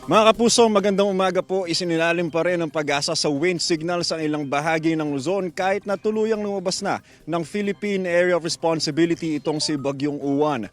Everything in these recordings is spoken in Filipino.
Mga kapuso, magandang umaga po. Isinilalim pa rin ang pag-asa sa wind signal sa ilang bahagi ng Luzon kahit na tuluyang lumabas na ng Philippine Area of Responsibility itong si Bagyong Uwan.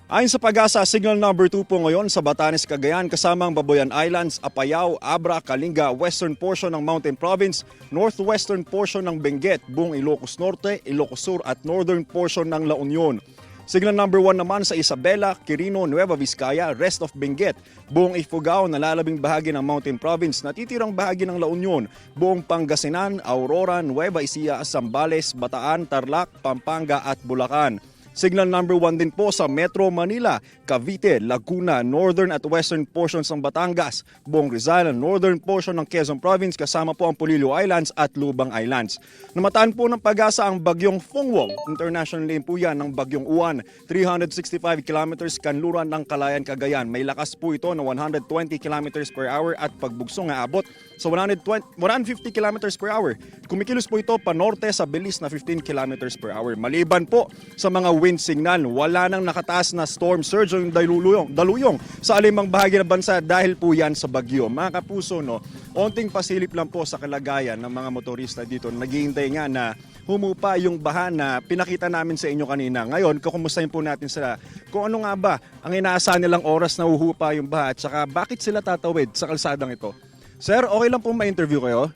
Ayon sa pag-asa, signal number 2 po ngayon sa Batanes, Cagayan kasama ang Babuyan Islands, Apayao, Abra, Kalinga, western portion ng Mountain Province, northwestern portion ng Benguet, buong Ilocos Norte, Ilocos Sur at northern portion ng La Union. Signal number 1 naman sa Isabela, Quirino, Nueva Vizcaya, rest of Benguet, buong Ifugao, nalalabing bahagi ng Mountain Province, natitirang bahagi ng La Union, buong Pangasinan, Aurora, Nueva Ecija, Zambales, Bataan, Tarlac, Pampanga at Bulacan. Signal number 1 din po sa Metro Manila, Cavite, Laguna, northern at western portions ng Batangas, buong Rizal, northern portion ng Quezon Province kasama po ang Polillo Islands at Lubang Islands. Namataan po ng pag-asa ang Bagyong Fungwong, international name po yan ng Bagyong Uwan, 365 kilometers kanluran ng Calayan, Cagayan. May lakas po ito na 120 kilometers per hour at pagbugsong aabot sa 150 kilometers per hour. Kumikilos po ito pa norte sa bilis na 15 kilometers per hour. Maliban po sa mga wind signal, wala nang nakataas na storm surge o yung daluyong sa alimang bahagi ng bansa dahil po yan sa bagyo. Mga kapuso, onting pasilip lang po sa kalagayan ng mga motorista dito. Naghihintay nga na humupa yung baha na pinakita namin sa inyo kanina. Ngayon, kukumustahin po natin sila kung ano nga ba ang inaasahan nilang oras na huhupa yung baha at saka bakit sila tatawid sa kalsadang ito. Sir, okay lang po ma-interview kayo?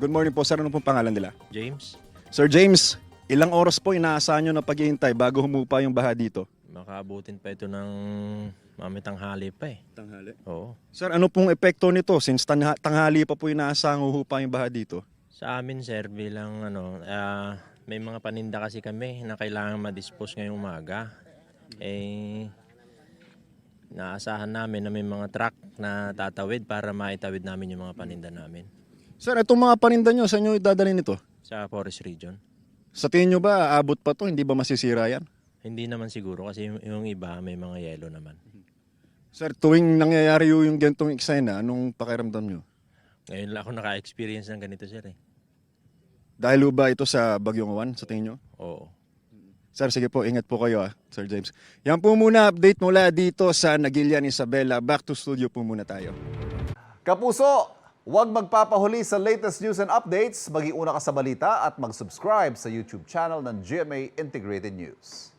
Good morning po, sir. Ano pong pangalan nila? James, Sir James, ilang oras po inaasahan nyo na paghihintay bago humupa yung baha dito? makaabutin pa ito ng tanghali pa eh. Tanghali. Oo. Sir, ano pong epekto nito since tanghali pa po inaasahang huhupa yung baha dito? Sa amin sir, bilang may mga paninda kasi kami na kailangan ma-dispose ngayong umaga. Eh, naasahan namin na may mga truck na tatawid para maitawid namin yung mga paninda namin Sir, itong mga paninda nyo, saan nyo idadalhin ito? sa forest region. Sa tingin nyo ba, aabot pa to? Hindi ba masisira yan? Hindi naman siguro kasi yung iba may mga yelo naman. Sir, tuwing nangyayari yung gantong eksena, anong pakiramdam nyo? Ngayon lang ako naka-experience ng ganito sir eh. Dahil ba ito sa Bagyong Uwan, sa tingin nyo? Oo. Sir, sige po, ingat po kayo Sir James. Yan po muna, update mula dito sa Nagilian, Isabela. Back to studio po muna tayo. Kapuso, huwag magpapahuli sa latest news and updates. Mag-iuna ka sa balita at mag-subscribe sa YouTube channel ng GMA Integrated News.